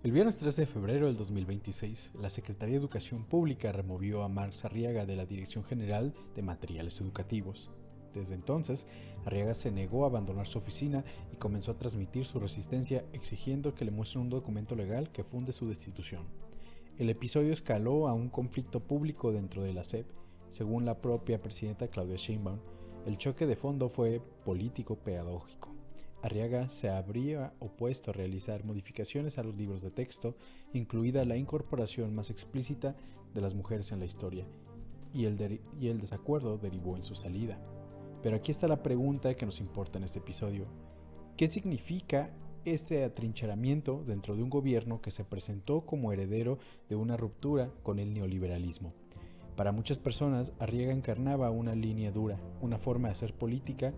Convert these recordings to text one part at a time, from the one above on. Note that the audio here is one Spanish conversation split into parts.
El viernes 13 de febrero del 2026, la Secretaría de Educación Pública removió a Marx Arriaga de la Dirección General de Materiales Educativos. Desde entonces, Arriaga se negó a abandonar su oficina y comenzó a transmitir su resistencia exigiendo que le muestren un documento legal que funde su destitución. El episodio escaló a un conflicto público dentro de la SEP. Según la propia presidenta Claudia Sheinbaum, el choque de fondo fue político-pedagógico. Arriaga se habría opuesto a realizar modificaciones a los libros de texto, incluida la incorporación más explícita de las mujeres en la historia, y el desacuerdo derivó en su salida. Pero aquí está la pregunta que nos importa en este episodio. ¿Qué significa este atrincheramiento dentro de un gobierno que se presentó como heredero de una ruptura con el neoliberalismo? Para muchas personas, Arriaga encarnaba una línea dura, una forma de hacer política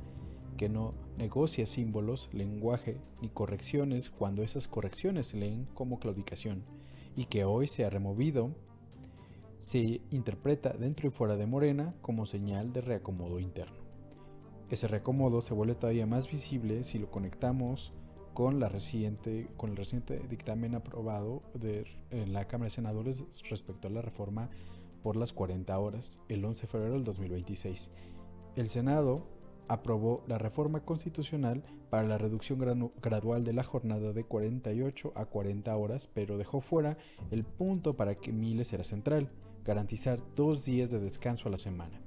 que no negocia símbolos, lenguaje ni correcciones cuando esas correcciones se leen como claudicación, y que hoy se ha removido, se interpreta dentro y fuera de Morena como señal de reacomodo interno. Ese reacomodo se vuelve todavía más visible si lo conectamos con el reciente dictamen aprobado en la Cámara de Senadores respecto a la reforma por las 40 horas, el 11 de febrero del 2026. El Senado aprobó la reforma constitucional para la reducción gradual de la jornada de 48 a 40 horas, pero dejó fuera el punto para que Miles era central, garantizar 2 días de descanso a la semana.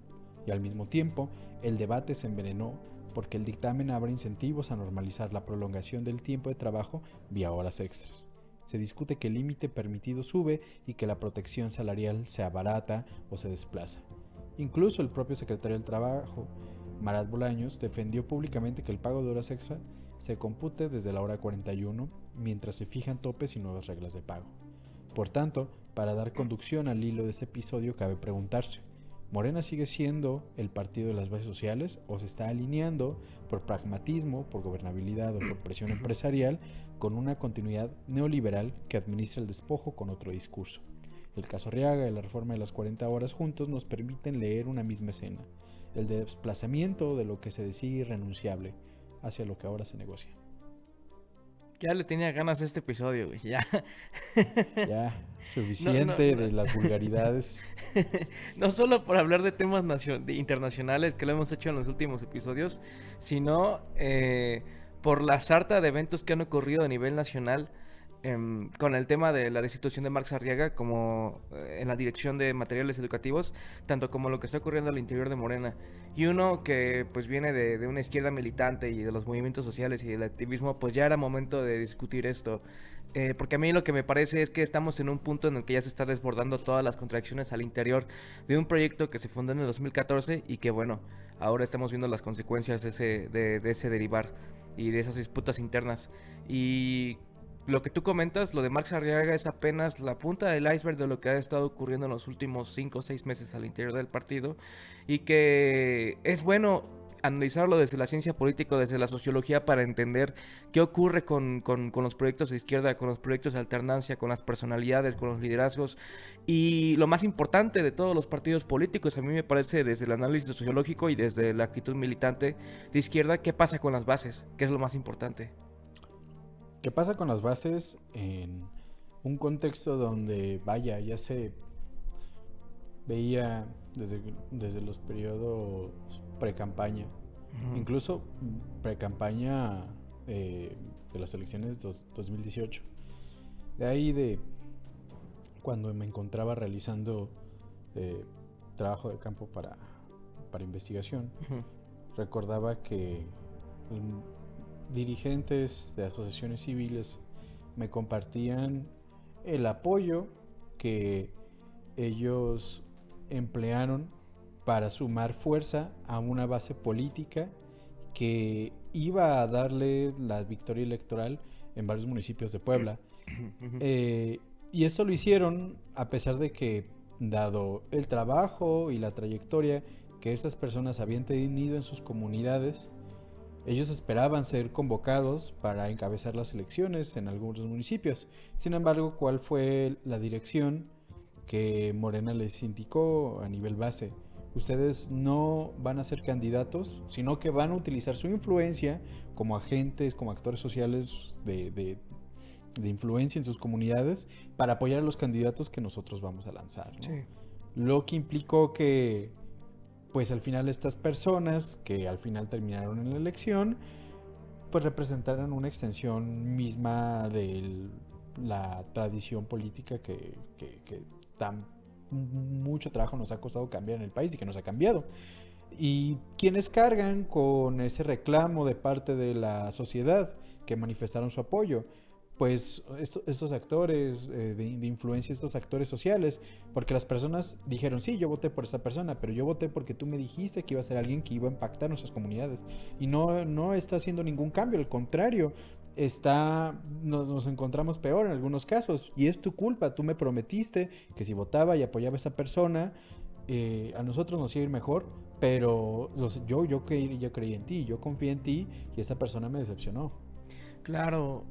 Y al mismo tiempo, el debate se envenenó porque el dictamen abre incentivos a normalizar la prolongación del tiempo de trabajo vía horas extras. Se discute que el límite permitido sube y que la protección salarial se abarata o se desplaza. Incluso el propio secretario del Trabajo, Marat Bolaños, defendió públicamente que el pago de horas extra se compute desde la hora 41 mientras se fijan topes y nuevas reglas de pago. Por tanto, para dar conducción al hilo de este episodio cabe preguntarse, ¿Morena sigue siendo el partido de las bases sociales o se está alineando por pragmatismo, por gobernabilidad o por presión empresarial con una continuidad neoliberal que administra el despojo con otro discurso? El caso Arriaga y la reforma de las 40 horas juntos nos permiten leer una misma escena, el desplazamiento de lo que se decía irrenunciable hacia lo que ahora se negocia. Ya le tenía ganas a este episodio, güey. Ya. Ya, No, no, suficiente no. de las vulgaridades. No solo por hablar de temas internacionales que lo hemos hecho en los últimos episodios, sino por la sarta de eventos que han ocurrido a nivel nacional con el tema de la destitución de Marx Arriaga como en la dirección de materiales educativos, tanto como lo que está ocurriendo al interior de Morena. Y uno que pues viene de una izquierda militante y de los movimientos sociales y del activismo, pues ya era momento de discutir esto. Porque a mí lo que me parece es que estamos en un punto en el que ya se está desbordando todas las contradicciones al interior de un proyecto que se fundó en el 2014 y que bueno, ahora estamos viendo las consecuencias de ese derivar y de esas disputas internas. Y lo que tú comentas, lo de Marx Arriaga es apenas la punta del iceberg de lo que ha estado ocurriendo en los últimos 5 o 6 meses al interior del partido y que es bueno analizarlo desde la ciencia política, desde la sociología para entender qué ocurre con los proyectos de izquierda, con los proyectos de alternancia, con las personalidades, con los liderazgos y lo más importante de todos los partidos políticos, a mí me parece desde el análisis sociológico y desde la actitud militante de izquierda, qué pasa con las bases, qué es lo más importante. ¿Qué pasa con las bases en un contexto donde, vaya, ya se veía desde los periodos pre-campaña, Ujú. incluso pre-campaña de las elecciones 2018? De ahí de cuando me encontraba realizando eh, trabajo de campo para investigación, Ujú. recordaba que dirigentes de asociaciones civiles me compartían el apoyo que ellos emplearon para sumar fuerza a una base política que iba a darle la victoria electoral en varios municipios de Puebla. Ujú. Y eso lo hicieron a pesar de que, dado el trabajo y la trayectoria que estas personas habían tenido en sus comunidades, ellos esperaban ser convocados para encabezar las elecciones en algunos municipios. Sin embargo, ¿cuál fue la dirección que Morena les indicó a nivel base? Ustedes no van a ser candidatos, sino que van a utilizar su influencia como agentes, como actores sociales de influencia en sus comunidades para apoyar a los candidatos que nosotros vamos a lanzar, ¿no? Sí. Lo que implicó que, pues al final estas personas que al final terminaron en la elección, pues representaran una extensión misma de la tradición política que tan mucho trabajo nos ha costado cambiar en el país y que nos ha cambiado. Y quienes cargan con ese reclamo de parte de la sociedad que manifestaron su apoyo, pues estos actores de influencia, estos actores sociales, porque las personas dijeron, sí, yo voté por esta persona, pero yo voté porque tú me dijiste que iba a ser alguien que iba a impactar nuestras comunidades, y no está haciendo ningún cambio, al contrario, nos encontramos peor en algunos casos, y es tu culpa, tú me prometiste que si votaba y apoyaba a esa persona, a nosotros nos iba a ir mejor, pero yo creí en ti, yo confié en ti, y esta persona me decepcionó. Claro,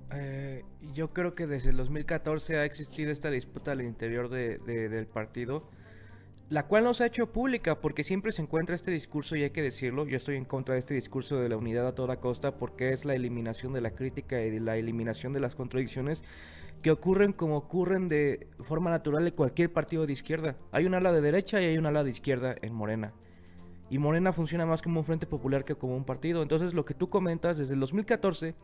yo creo que desde el 2014 ha existido esta disputa al interior del partido, la cual no se ha hecho pública porque siempre se encuentra este discurso, y hay que decirlo, yo estoy en contra de este discurso de la unidad a toda costa porque es la eliminación de la crítica y de la eliminación de las contradicciones que ocurren como ocurren de forma natural de cualquier partido de izquierda. Hay un ala de derecha y hay un ala de izquierda en Morena. Y Morena funciona más como un frente popular que como un partido. Entonces lo que tú comentas desde el 2014,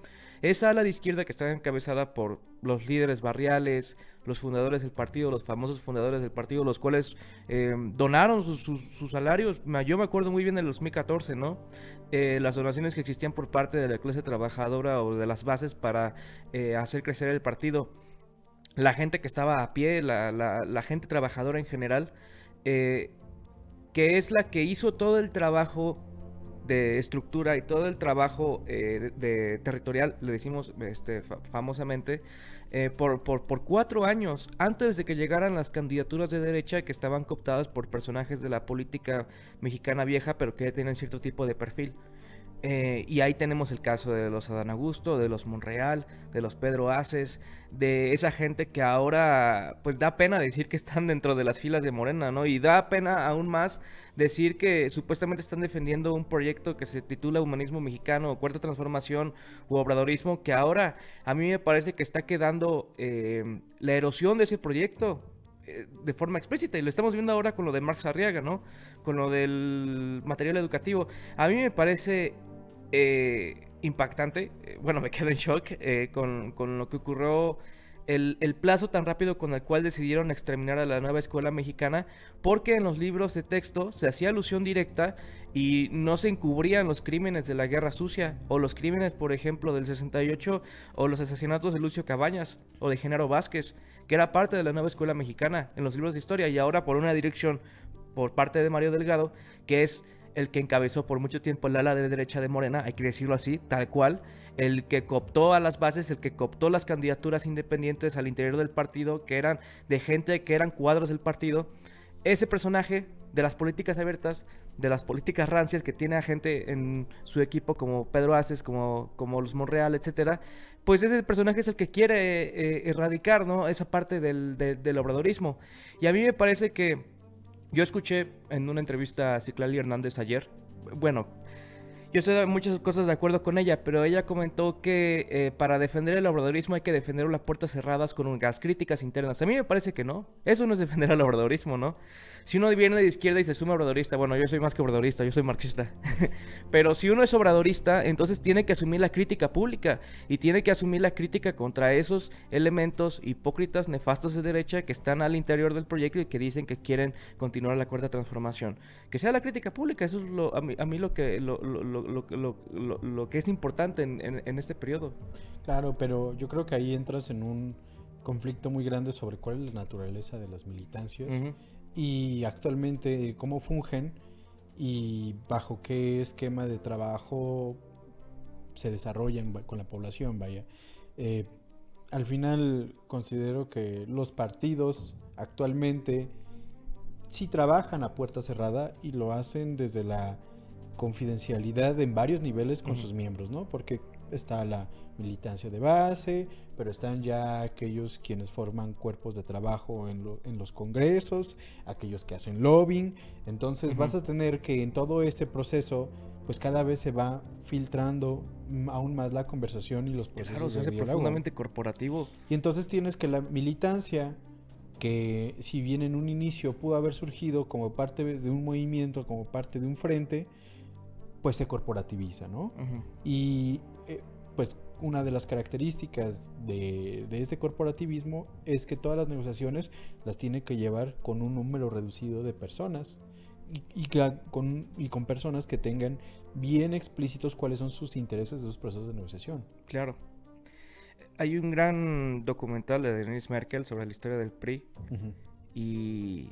esa ala de izquierda que está encabezada por los líderes barriales, los fundadores del partido, los famosos fundadores del partido, los cuales donaron sus salarios. Yo me acuerdo muy bien del 2014, ¿no? Las donaciones que existían por parte de la clase trabajadora o de las bases para hacer crecer el partido. La gente que estaba a pie, la gente trabajadora en general, que es la que hizo todo el trabajo de estructura y todo el trabajo de territorial, le decimos famosamente, por 4 años, antes de que llegaran las candidaturas de derecha que estaban cooptadas por personajes de la política mexicana vieja, pero que tienen cierto tipo de perfil. Y ahí tenemos el caso de los Adán Augusto, de los Monreal, de los Pedro Aces, de esa gente que ahora pues da pena decir que están dentro de las filas de Morena, ¿no? Y da pena aún más decir que supuestamente están defendiendo un proyecto que se titula Humanismo Mexicano o Cuarta Transformación u Obradorismo, que ahora a mí me parece que está quedando la erosión de ese proyecto de forma explícita, y lo estamos viendo ahora con lo de Marx Arriaga, ¿no? Con lo del material educativo. A mí me parece impactante, bueno, me quedo en shock con lo que ocurrió, el plazo tan rápido con el cual decidieron exterminar a la nueva escuela mexicana, porque en los libros de texto se hacía alusión directa y no se encubrían los crímenes de la Guerra Sucia, o los crímenes, por ejemplo, del 68, o los asesinatos de Lucio Cabañas, o de Genaro Vázquez, que era parte de la nueva escuela mexicana en los libros de historia, y ahora por una dirección por parte de Mario Delgado, que es el que encabezó por mucho tiempo el ala de derecha de Morena, hay que decirlo así, tal cual, el que cooptó a las bases, el que cooptó las candidaturas independientes al interior del partido, que eran de gente que eran cuadros del partido. Ese personaje de las políticas abiertas, de las políticas rancias, que tiene a gente en su equipo como Pedro Aces, como los Monreal, etcétera, pues ese personaje es el que quiere erradicar, ¿no?, esa parte del obradorismo. Y a mí me parece que yo escuché en una entrevista a Citlali Hernández ayer, bueno, yo estoy en muchas cosas de acuerdo con ella, pero ella comentó que para defender el obradorismo hay que defender las puertas cerradas con unas críticas internas. A mí me parece que no, eso no es defender al obradorismo, ¿no? Si uno viene de izquierda y se suma obradorista, bueno, yo soy más que obradorista, yo soy marxista, pero si uno es obradorista, entonces tiene que asumir la crítica pública y tiene que asumir la crítica contra esos elementos hipócritas, nefastos de derecha que están al interior del proyecto y que dicen que quieren continuar la cuarta transformación. Que sea la crítica pública, eso es a mí lo que es importante en este periodo. Claro, pero yo creo que ahí entras en un conflicto muy grande sobre cuál es la naturaleza de las militancias y actualmente cómo fungen y bajo qué esquema de trabajo se desarrollan con la población, vaya. Al final considero que los partidos actualmente sí trabajan a puerta cerrada y lo hacen desde la confidencialidad en varios niveles con sus miembros, ¿no? Porque está la militancia de base, pero están ya aquellos quienes forman cuerpos de trabajo en los congresos, aquellos que hacen lobbying. Entonces vas a tener que en todo ese proceso, pues cada vez se va filtrando aún más la conversación y los procesos Claro, se de hace diálogo. profundamente corporativo. Y entonces tienes que la militancia, que si bien en un inicio pudo haber surgido como parte de un movimiento, como parte de un frente, pues se corporativiza, ¿no? Y pues una de las características de ese corporativismo es que todas las negociaciones las tiene que llevar con un número reducido de personas y con personas que tengan bien explícitos cuáles son sus intereses de esos procesos de negociación. Claro. Hay un gran documental de Denise Merkel sobre la historia del PRI y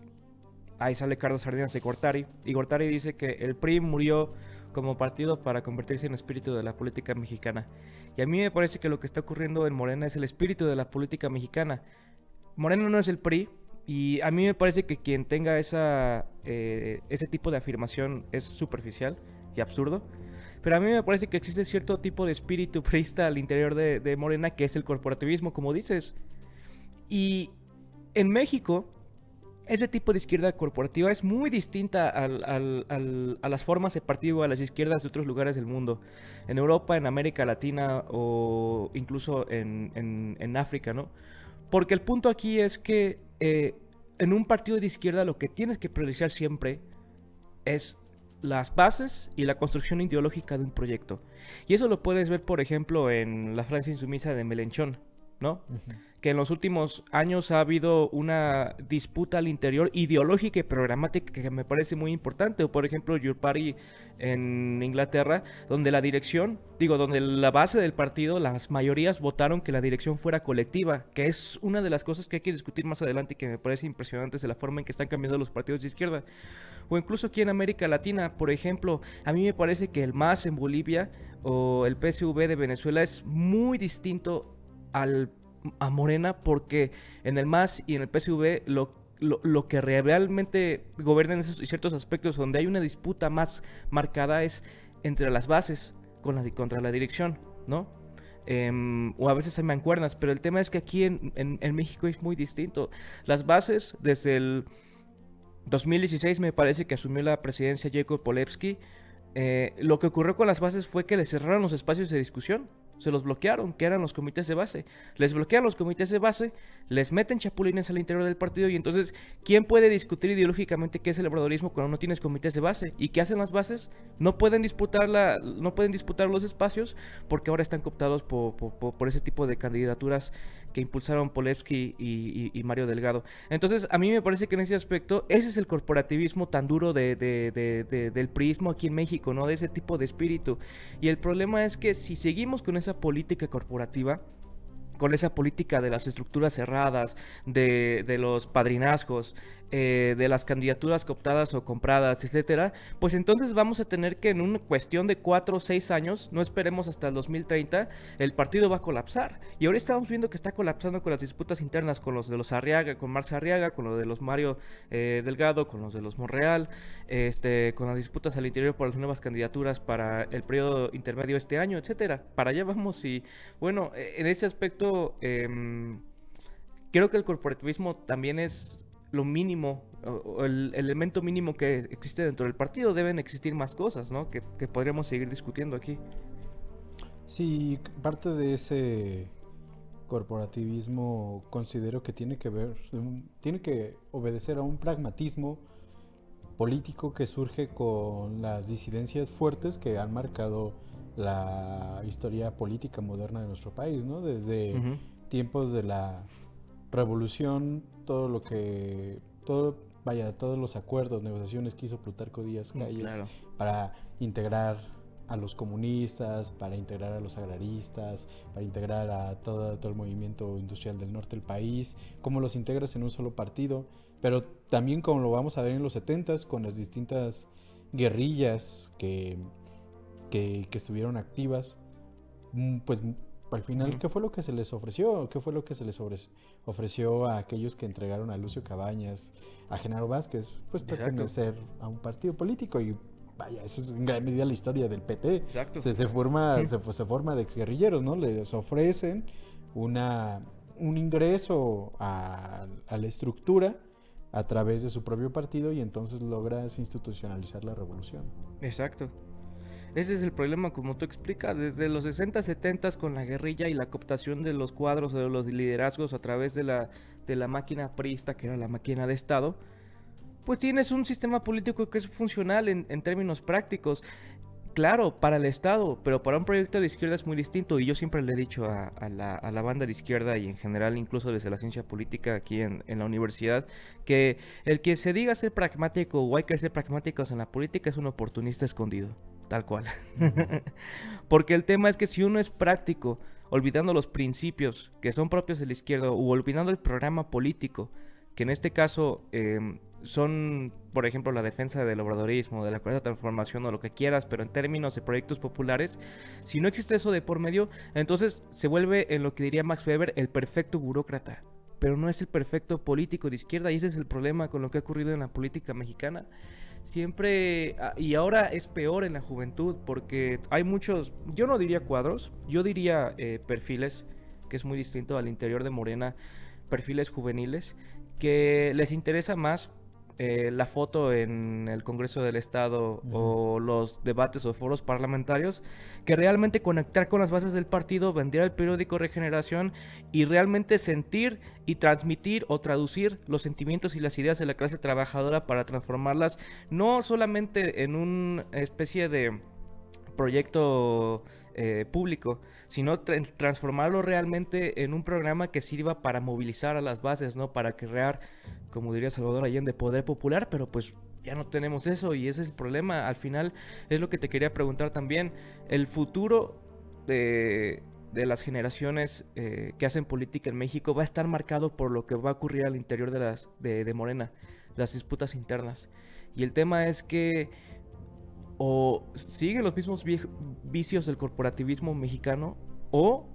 ahí sale Carlos Salinas de Gortari, y Gortari dice que el PRI murió como partido para convertirse en espíritu de la política mexicana. Y a mí me parece que lo que está ocurriendo en Morena es el espíritu de la política mexicana. Morena no es el PRI, y a mí me parece que quien tenga ese tipo de afirmación es superficial y absurdo. Pero a mí me parece que existe cierto tipo de espíritu priista al interior de Morena, que es el corporativismo, como dices. Y en México, ese tipo de izquierda corporativa es muy distinta a las formas de partido, a las izquierdas de otros lugares del mundo. En Europa, en América Latina o incluso en África, ¿no? Porque el punto aquí es que en un partido de izquierda lo que tienes que priorizar siempre es las bases y la construcción ideológica de un proyecto. Y eso lo puedes ver, por ejemplo, en La Francia insumisa de Mélenchon, ¿no? Que en los últimos años ha habido una disputa al interior ideológica y programática que me parece muy importante. O por ejemplo, Your Party en Inglaterra, donde donde la base del partido, las mayorías votaron que la dirección fuera colectiva, que es una de las cosas que hay que discutir más adelante y que me parece impresionante, de la forma en que están cambiando los partidos de izquierda. O incluso aquí en América Latina, por ejemplo, a mí me parece que el MAS en Bolivia o el PSV de Venezuela es muy distinto a Morena, porque en el MAS y en el PSV lo que realmente gobierna en esos ciertos aspectos donde hay una disputa más marcada es entre las bases contra la dirección, ¿no? O a veces hay mancuernas, pero el tema es que aquí en México es muy distinto. Las bases, desde el 2016 me parece que asumió la presidencia Jacob Polevsky, lo que ocurrió con las bases fue que le cerraron los espacios de discusión. Se los bloquearon, que eran los comités de base. Les bloquean los comités de base, les meten chapulines al interior del partido y entonces, ¿quién puede discutir ideológicamente qué es el obradorismo cuando no tienes comités de base? ¿Y qué hacen las bases? No pueden disputar los espacios porque ahora están cooptados por ese tipo de candidaturas que impulsaron Polevsky y Mario Delgado. Entonces, a mí me parece que en ese aspecto, ese es el corporativismo tan duro del priismo aquí en México, ¿no? De ese tipo de espíritu. Y el problema es que si seguimos con esa política corporativa, con esa política de las estructuras cerradas, de los padrinazgos, de las candidaturas cooptadas o compradas, etcétera, pues entonces vamos a tener que en una cuestión de 4 o 6 años, no esperemos hasta el 2030, el partido va a colapsar. Y ahora estamos viendo que está colapsando con las disputas internas, con los de los Arriaga, con Marx Arriaga, con los de los Mario Delgado, con los de los Monreal, con las disputas al interior por las nuevas candidaturas para el periodo intermedio este año, etcétera. Para allá vamos y, bueno, en ese aspecto creo que el corporativismo también es lo mínimo, o el elemento mínimo que existe dentro del partido. Deben existir más cosas, ¿no? Que podríamos seguir discutiendo aquí. Sí, parte de ese corporativismo considero que tiene que obedecer a un pragmatismo político que surge con las disidencias fuertes que han marcado la historia política moderna de nuestro país, ¿no? Desde tiempos de la revolución, todos los acuerdos, negociaciones que hizo Plutarco Díaz Calles para integrar a los comunistas, para integrar a los agraristas, para integrar a todo el movimiento industrial del norte del país, cómo los integras en un solo partido, pero también como lo vamos a ver en los 70s con las distintas guerrillas que estuvieron activas, pues al final, ¿qué fue lo que se les ofreció? ¿Qué fue lo que se les ofreció a aquellos que entregaron a Lucio Cabañas, a Genaro Vázquez? Pues pertenecer a un partido político, y vaya, esa es en gran medida la historia del PT. Exacto. Se forma de exguerrilleros, ¿no? Les ofrecen un ingreso a la estructura a través de su propio partido y entonces logras institucionalizar la revolución. Exacto. Ese es el problema, como tú explicas, desde los 60, 70 con la guerrilla y la cooptación de los cuadros, de los liderazgos a través de la máquina priista, que era la máquina de Estado, pues tienes un sistema político que es funcional en términos prácticos. Claro, para el Estado, pero para un proyecto de izquierda es muy distinto. Y yo siempre le he dicho a la banda de izquierda y en general, incluso desde la ciencia política aquí en la universidad, que el que se diga ser pragmático o hay que ser pragmáticos en la política es un oportunista escondido, tal cual. Porque el tema es que si uno es práctico, olvidando los principios que son propios de la izquierda o olvidando el programa político, que en este caso son, por ejemplo, la defensa del obradorismo, de la cuarta transformación o lo que quieras, pero en términos de proyectos populares, si no existe eso de por medio, entonces se vuelve en lo que diría Max Weber el perfecto burócrata, pero no es el perfecto político de izquierda, y ese es el problema con lo que ha ocurrido en la política mexicana. Siempre, y ahora es peor en la juventud, porque hay muchos, yo no diría cuadros, yo diría perfiles, que es muy distinto al interior de Morena, perfiles juveniles, que les interesa más la foto en el Congreso del Estado o los debates o foros parlamentarios, que realmente conectar con las bases del partido, vender el periódico Regeneración y realmente sentir y transmitir o traducir los sentimientos y las ideas de la clase trabajadora para transformarlas no solamente en una especie de proyecto público, sino transformarlo realmente en un programa que sirva para movilizar a las bases, ¿no? Para crear, como diría Salvador Allende, poder popular, pero pues ya no tenemos eso y ese es el problema. Al final es lo que te quería preguntar también. El futuro de las generaciones que hacen política en México va a estar marcado por lo que va a ocurrir al interior de Morena, las disputas internas. Y el tema es que o siguen los mismos vicios del corporativismo mexicano o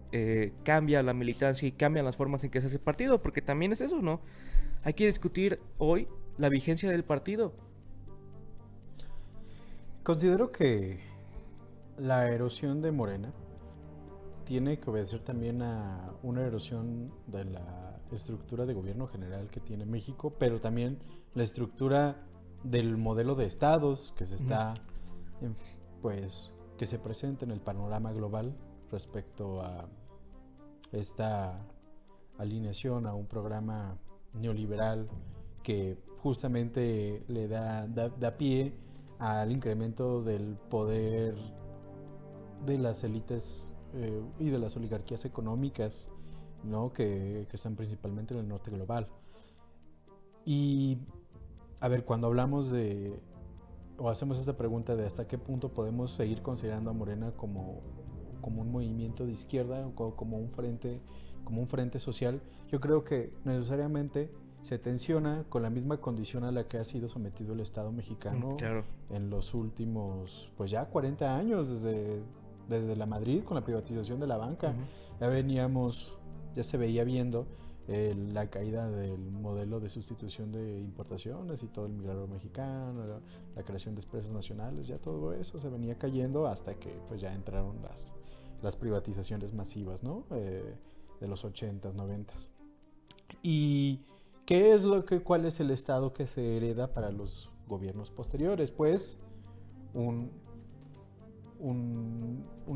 cambia la militancia y cambian las formas en que se hace el partido, porque también es eso, ¿no? Hay que discutir hoy la vigencia del partido. Considero que la erosión de Morena tiene que obedecer también a una erosión de la estructura de gobierno general que tiene México, pero también la estructura del modelo de estados que se está pues que se presenta en el panorama global respecto a esta alineación a un programa neoliberal que justamente le da pie al incremento del poder de las élites y de las oligarquías económicas, ¿no? que están principalmente en el norte global. Y a ver, cuando hablamos o hacemos esta pregunta de hasta qué punto podemos seguir considerando a Morena como un movimiento de izquierda o como un frente social, yo creo que necesariamente se tensiona con la misma condición a la que ha sido sometido el Estado mexicano en los últimos, pues ya 40 años, desde la Madrid con la privatización de la banca. Ya se veía viendo la caída del modelo de sustitución de importaciones y todo el milagro mexicano, la creación de empresas nacionales, ya todo eso se venía cayendo hasta que pues ya entraron las privatizaciones masivas, ¿no? De los 80s, 90s. ¿Y cuál es el estado que se hereda para los gobiernos posteriores? Pues una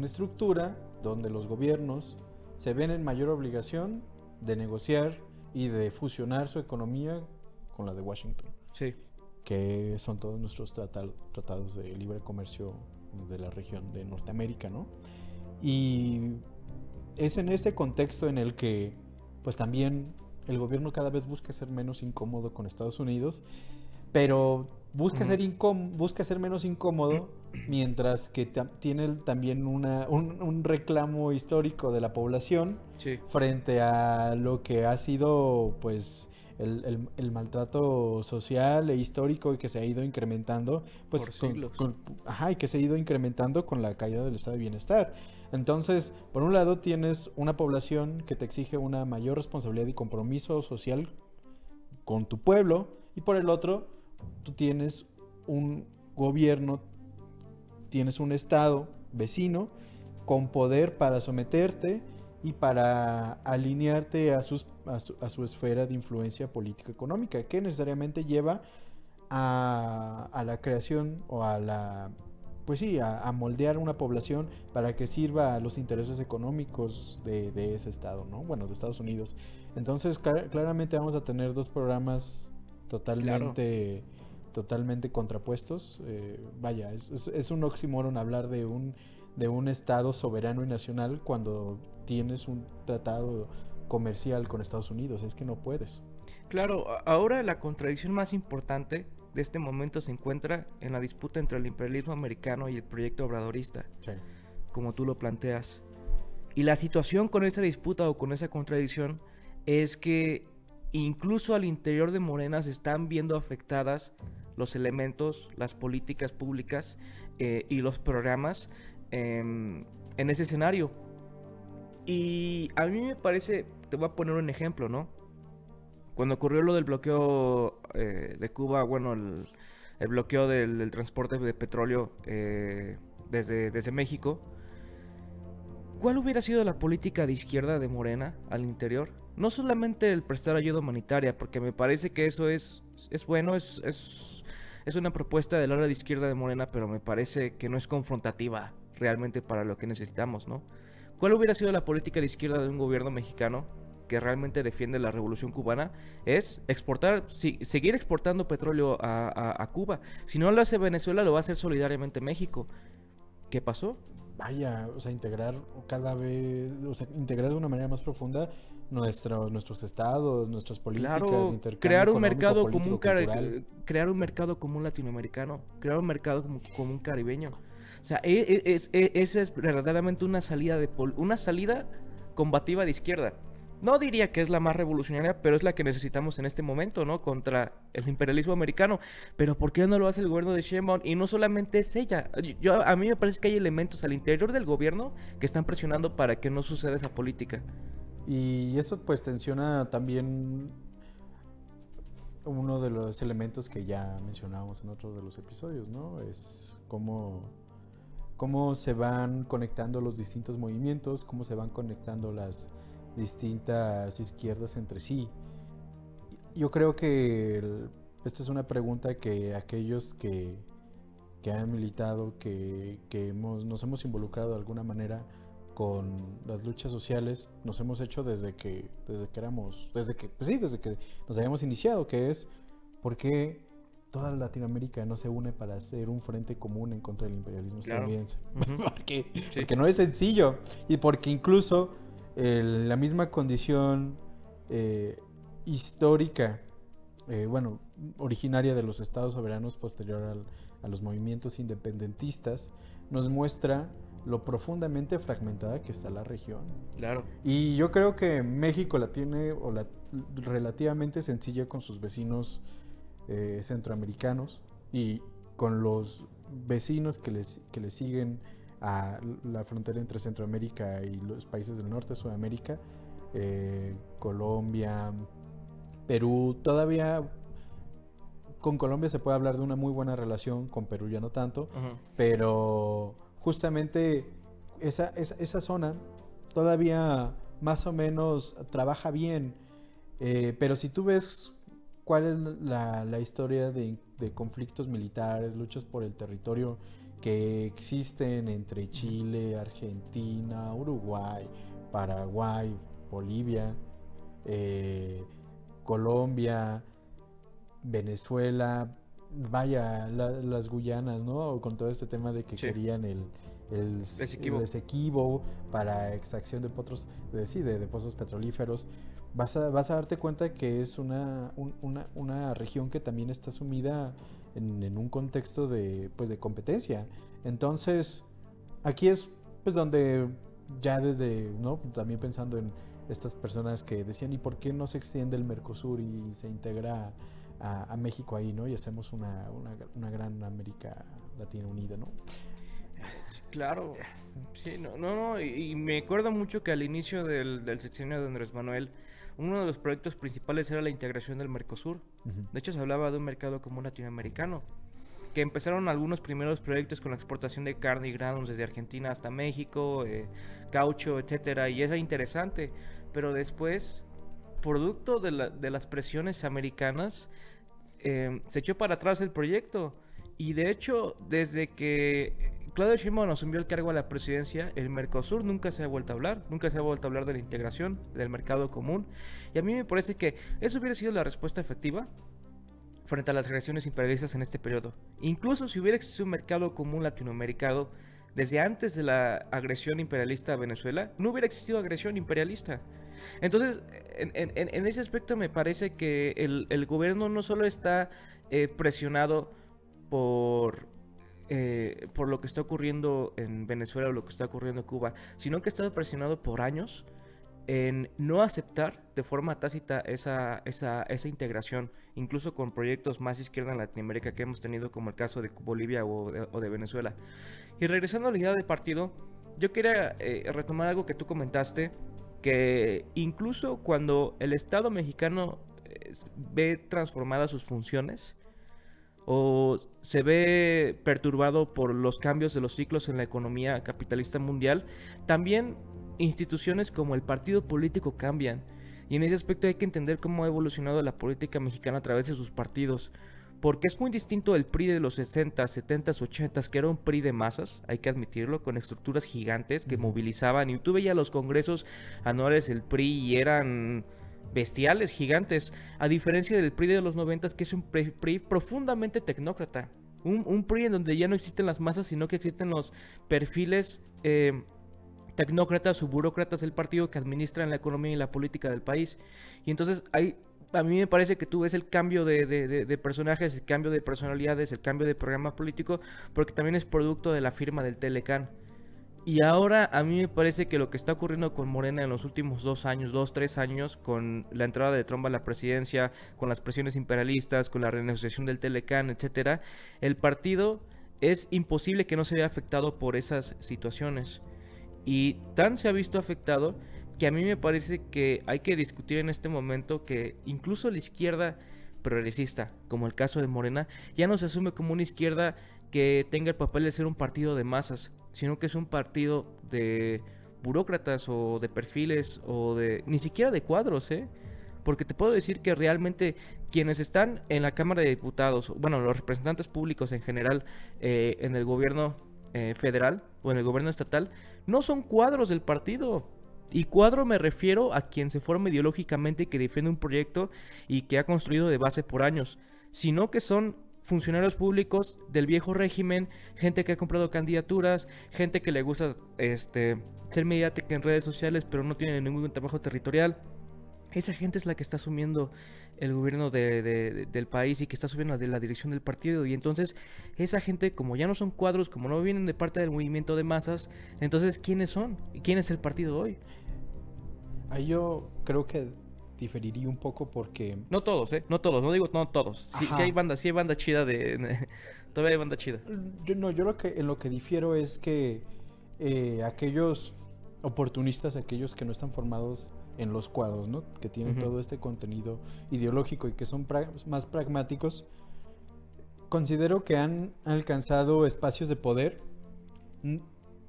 estructura donde los gobiernos se ven en mayor obligación de negociar y de fusionar su economía con la de Washington. Sí. Que son todos nuestros tratados de libre comercio de la región de Norteamérica, ¿no? Y es en este contexto en el que pues también el gobierno cada vez busca ser menos incómodo con Estados Unidos, pero busca ser menos incómodo mientras que tiene también un reclamo histórico de la población frente a lo que ha sido pues el maltrato social e histórico y que se ha ido incrementando pues por siglos. Y que se ha ido incrementando con la caída del estado de bienestar. Entonces, por un lado tienes una población que te exige una mayor responsabilidad y compromiso social con tu pueblo, y por el otro tú tienes un gobierno tienes un estado vecino con poder para someterte y para alinearte a su esfera de influencia político-económica, que necesariamente lleva a la creación o a la, pues sí, a moldear una población para que sirva a los intereses económicos de ese estado, ¿no? Bueno, de Estados Unidos. Entonces, claramente vamos a tener dos programas Claro. totalmente contrapuestos. Vaya, es un oxímoron hablar de un estado soberano y nacional cuando tienes un tratado comercial con Estados Unidos. Es que no puedes. Claro, ahora la contradicción más importante de este momento se encuentra en la disputa entre el imperialismo americano y el proyecto obradorista, Sí. como tú lo planteas. Y la situación con esa disputa o con esa contradicción es que incluso al interior de Morena se están viendo afectadas los elementos, las políticas públicas y los programas en ese escenario. Y a mí me parece, te voy a poner un ejemplo, ¿no? Cuando ocurrió lo del bloqueo de Cuba, bueno, el bloqueo del transporte de petróleo desde México, ¿cuál hubiera sido la política de izquierda de Morena al interior? No solamente el prestar ayuda humanitaria, porque me parece que eso es bueno, es una propuesta del ala de izquierda de Morena, pero me parece que no es confrontativa realmente para lo que necesitamos, ¿no? ¿Cuál hubiera sido la política de izquierda de un gobierno mexicano que realmente defiende la revolución cubana? Es exportar, seguir exportando petróleo a Cuba. Si no lo hace Venezuela, lo va a hacer solidariamente México. ¿Qué pasó? Vaya, o sea, integrar cada vez, o sea, integrar de una manera más profunda nuestros estados, nuestras políticas de Claro, intercambio crear un económico, mercado común, político, cultural. crear un mercado común latinoamericano, crear un mercado común caribeño. O sea, esa es verdaderamente una salida una salida combativa de izquierda. No diría que es la más revolucionaria, pero es la que necesitamos en este momento, ¿no? Contra el imperialismo americano. Pero ¿por qué no lo hace el gobierno de Sheinbaum? Y no solamente es ella. A mí me parece que hay elementos al interior del gobierno que están presionando para que no suceda esa política. Y eso pues tensiona también uno de los elementos que ya mencionábamos en otros de los episodios, ¿no? Es cómo se van conectando los distintos movimientos, cómo se van conectando las distintas izquierdas entre sí. Yo creo que esta es una pregunta que aquellos que han militado, nos hemos involucrado de alguna manera con las luchas sociales, nos hemos hecho desde que nos habíamos iniciado, que es ¿por qué toda Latinoamérica no se une para hacer un frente común en contra del imperialismo Claro. estadounidense? Ujú. Porque, Sí. porque no es sencillo y porque incluso la misma condición histórica, bueno, originaria de los estados soberanos posterior a los movimientos independentistas, nos muestra lo profundamente fragmentada que está la región. Claro. Y yo creo que México la tiene relativamente sencilla con sus vecinos centroamericanos y con los vecinos que le siguen a la frontera entre Centroamérica y los países del norte de Sudamérica, Colombia, Perú. Todavía con Colombia se puede hablar de una muy buena relación, con Perú ya no tanto, Ujú. pero justamente esa zona todavía más o menos trabaja bien, pero si tú ves cuál es la historia de conflictos militares, luchas por el territorio que existen entre Chile, Argentina, Uruguay, Paraguay, Bolivia, Colombia, Venezuela, vaya, las Guyanas, ¿no? Con todo este tema de que Sí. querían el Esequibo. Esequibo para extracción de potros, de pozos petrolíferos. Vas a darte cuenta que es una región que también está sumida en un contexto de competencia. Entonces, aquí es pues donde ya desde, ¿no? También pensando en estas personas que decían, ¿y por qué no se extiende el Mercosur y se integra a México ahí, ¿no? Y hacemos una gran América Latina unida, ¿no? Sí, claro. Sí, no, y me acuerdo mucho que al inicio del sexenio de Andrés Manuel, uno de los proyectos principales era la integración del Mercosur. Uh-huh. De hecho, se hablaba de un mercado común latinoamericano. que empezaron algunos primeros proyectos con la exportación de carne y granos desde Argentina hasta México, caucho, etcétera, y era interesante, pero después, producto de las presiones americanas, se echó para atrás el proyecto. Y de hecho, desde que Claudio Sheinbaum asumió el cargo a la presidencia, el Mercosur nunca se ha vuelto a hablar, nunca se ha vuelto a hablar de la integración, del mercado común. Y a mí me parece que eso hubiera sido la respuesta efectiva frente a las agresiones imperialistas en este periodo. Incluso si hubiera existido un mercado común latinoamericano desde antes de la agresión imperialista a Venezuela, no hubiera existido agresión imperialista. Entonces, en ese aspecto me parece que el gobierno no solo está presionado por lo que está ocurriendo en Venezuela o lo que está ocurriendo en Cuba, sino que ha estado presionado por años en no aceptar de forma tácita esa integración, incluso con proyectos más izquierda en Latinoamérica que hemos tenido, como el caso de Bolivia o de Venezuela. Y regresando a la idea del partido, yo quería retomar algo que tú comentaste, que incluso cuando el Estado mexicano ve transformadas sus funciones, o se ve perturbado por los cambios de los ciclos en la economía capitalista mundial, también instituciones como el partido político cambian. Y en ese aspecto hay que entender cómo ha evolucionado la política mexicana a través de sus partidos. Porque es muy distinto el PRI de los 60, 70, 80, que era un PRI de masas, hay que admitirlo, con estructuras gigantes que movilizaban. Y tú veías los congresos anuales del PRI y eran bestiales, gigantes, a diferencia del PRI de los 90, que es un PRI profundamente tecnócrata, un PRI en donde ya no existen las masas, sino que existen los perfiles tecnócratas o burócratas del partido que administran la economía y la política del país. Y entonces a mí me parece que tú ves el cambio de personajes, el cambio de personalidades, el cambio de programa político, porque también es producto de la firma del Telecán. Y ahora a mí me parece que lo que está ocurriendo con Morena en los últimos 3 años, con la entrada de Trump a la presidencia, con las presiones imperialistas, con la renegociación del Telecán, etcétera, el partido es imposible que no se vea afectado por esas situaciones. Y tan se ha visto afectado que a mí me parece que hay que discutir en este momento que incluso la izquierda progresista, como el caso de Morena, ya no se asume como una izquierda que tenga el papel de ser un partido de masas, sino que es un partido de burócratas o de perfiles o de ni siquiera de cuadros, porque te puedo decir que realmente quienes están en la Cámara de Diputados, bueno, los representantes públicos en general en el gobierno federal o en el gobierno estatal, no son cuadros del partido. Y cuadro me refiero a quien se forma ideológicamente y que defiende un proyecto y que ha construido de base por años, sino que son funcionarios públicos del viejo régimen, gente que ha comprado candidaturas, gente que le gusta ser mediática en redes sociales pero no tiene ningún trabajo territorial. Esa gente es la que está asumiendo el gobierno del país y que está asumiendo la dirección del partido. Y entonces esa gente, como ya no son cuadros, como no vienen de parte del movimiento de masas, entonces ¿quiénes son? ¿Y quién es el partido hoy? Ahí yo creo que diferiría un poco porque... No todos, no todos, no digo no todos. Sí hay banda chida todavía hay banda chida. Yo en lo que difiero es que aquellos oportunistas, aquellos que no están formados en los cuadros, ¿no? Que tienen todo este contenido ideológico y que son más pragmáticos, considero que han alcanzado espacios de poder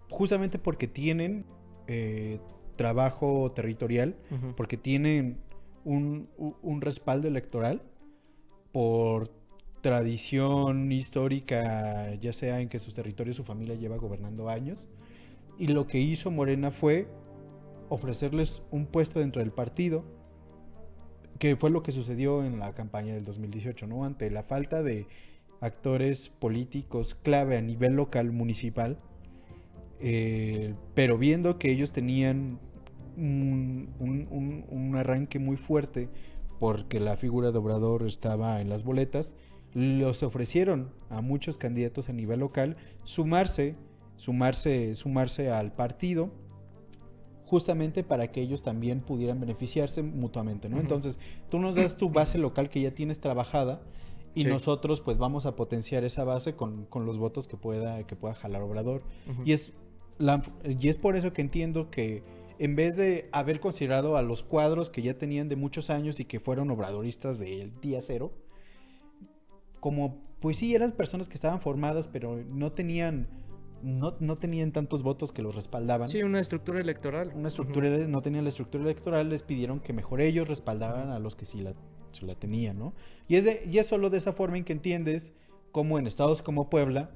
justamente porque tienen trabajo territorial, porque tienen un respaldo electoral por tradición histórica, ya sea en que sus territorios, su familia lleva gobernando años. Y lo que hizo Morena fue ofrecerles un puesto dentro del partido, que fue lo que sucedió en la campaña del 2018, ¿no? Ante la falta de actores políticos clave a nivel local, municipal, pero viendo que ellos tenían un arranque muy fuerte porque la figura de Obrador estaba en las boletas, los ofrecieron a muchos candidatos a nivel local sumarse al partido, justamente para que ellos también pudieran beneficiarse mutuamente, ¿no? Entonces, tú nos das tu base local que ya tienes trabajada y nosotros pues vamos a potenciar esa base con los votos que pueda jalar Obrador. Y es por eso que entiendo que en vez de haber considerado a los cuadros que ya tenían de muchos años y que fueron obradoristas del día cero, como pues sí, eran personas que estaban formadas, pero no tenían tantos votos que los respaldaban. Sí, una estructura electoral. No tenían la estructura electoral, les pidieron que mejor ellos respaldaran a los que sí la tenían, ¿no? Y es solo de esa forma en que entiendes cómo en estados como Puebla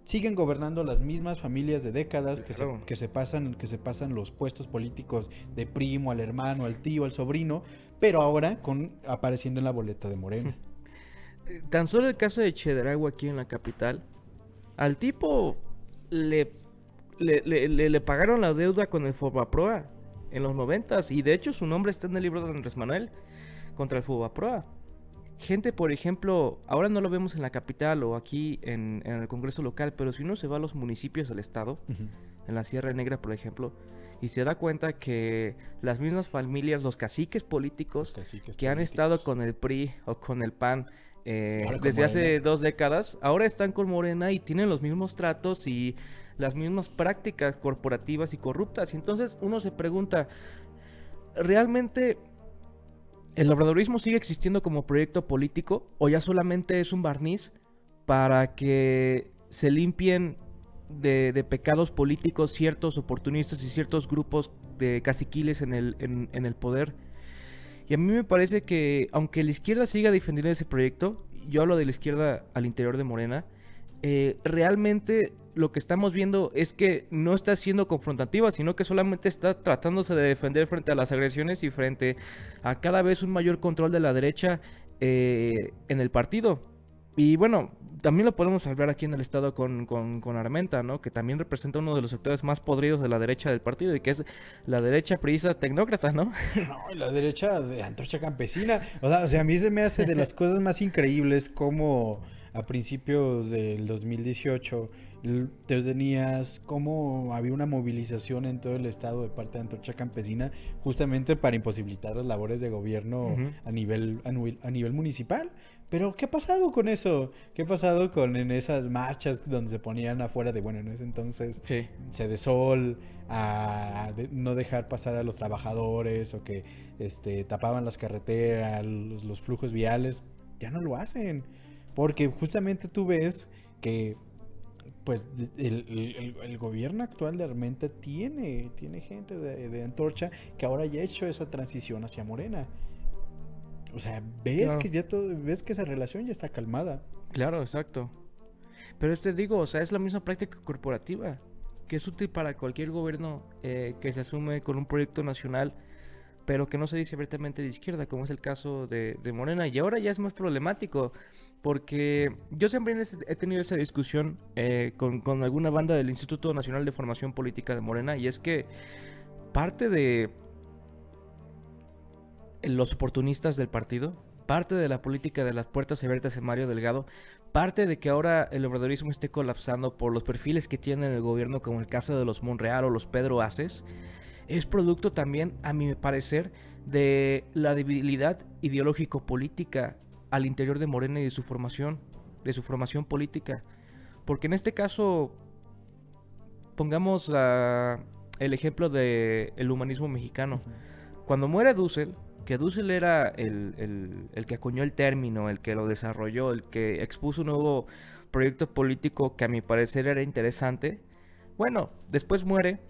siguen gobernando las mismas familias de décadas, Claro. que se pasan los puestos políticos de primo al hermano, al tío, al sobrino, pero ahora apareciendo en la boleta de Morena. Tan solo el caso de Chedraui aquí en la capital, al tipo le pagaron la deuda con el Fobaproa en los 90s, y de hecho su nombre está en el libro de Andrés Manuel contra el Fobaproa. Gente, por ejemplo, ahora no lo vemos en la capital o aquí en el Congreso local, pero si uno se va a los municipios del estado, en la Sierra Negra, por ejemplo, y se da cuenta que las mismas familias, los caciques políticos que han estado con el PRI o con el PAN desde hace 2 décadas, ahora están con Morena y tienen los mismos tratos y las mismas prácticas corporativas y corruptas. Y entonces uno se pregunta, ¿realmente el obradorismo sigue existiendo como proyecto político o ya solamente es un barniz para que se limpien de pecados políticos ciertos oportunistas y ciertos grupos de caciquiles en el poder? Y a mí me parece que, aunque la izquierda siga defendiendo ese proyecto, yo hablo de la izquierda al interior de Morena, realmente lo que estamos viendo es que no está siendo confrontativa, sino que solamente está tratándose de defender frente a las agresiones y frente a cada vez un mayor control de la derecha en el partido. Y bueno, también lo podemos hablar aquí en el estado con Armenta, ¿no? Que también representa uno de los sectores más podridos de la derecha del partido y que es la derecha priista tecnócrata, ¿no? No, la derecha de Antorcha Campesina. O sea, a mí se me hace de las cosas más increíbles como a principios del 2018 te tenías como había una movilización en todo el estado de parte de Antorcha Campesina justamente para imposibilitar las labores de gobierno a nivel municipal. Pero ¿qué ha pasado con eso? ¿Qué ha pasado en esas marchas donde se ponían afuera de, bueno, en ese entonces, Sí. Cedesol, no dejar pasar a los trabajadores o que tapaban las carreteras, los flujos viales? Ya no lo hacen. Porque justamente tú ves que pues el gobierno actual de Armenta tiene gente de Antorcha que ahora ya ha hecho esa transición hacia Morena. O sea, ves que ves que esa relación ya está calmada. Claro, exacto. Pero te digo, o sea, es la misma práctica corporativa que es útil para cualquier gobierno que se asume con un proyecto nacional, pero que no se dice abiertamente de izquierda, como es el caso de Morena. Y ahora ya es más problemático, porque yo siempre he tenido esa discusión con alguna banda del Instituto Nacional de Formación Política de Morena, y es que parte de los oportunistas del partido, parte de la política de las puertas abiertas en Mario Delgado, parte de que ahora el obradorismo esté colapsando por los perfiles que tiene el gobierno, como el caso de los Monreal o los Pedro Aces, es producto también, a mi parecer, de la debilidad ideológico-política al interior de Morena y de su formación política. Porque en este caso, pongamos el ejemplo del humanismo mexicano. Cuando muere Dussel, que Dussel era el que acuñó el término, el que lo desarrolló, el que expuso un nuevo proyecto político que a mi parecer era interesante. Bueno, después muere,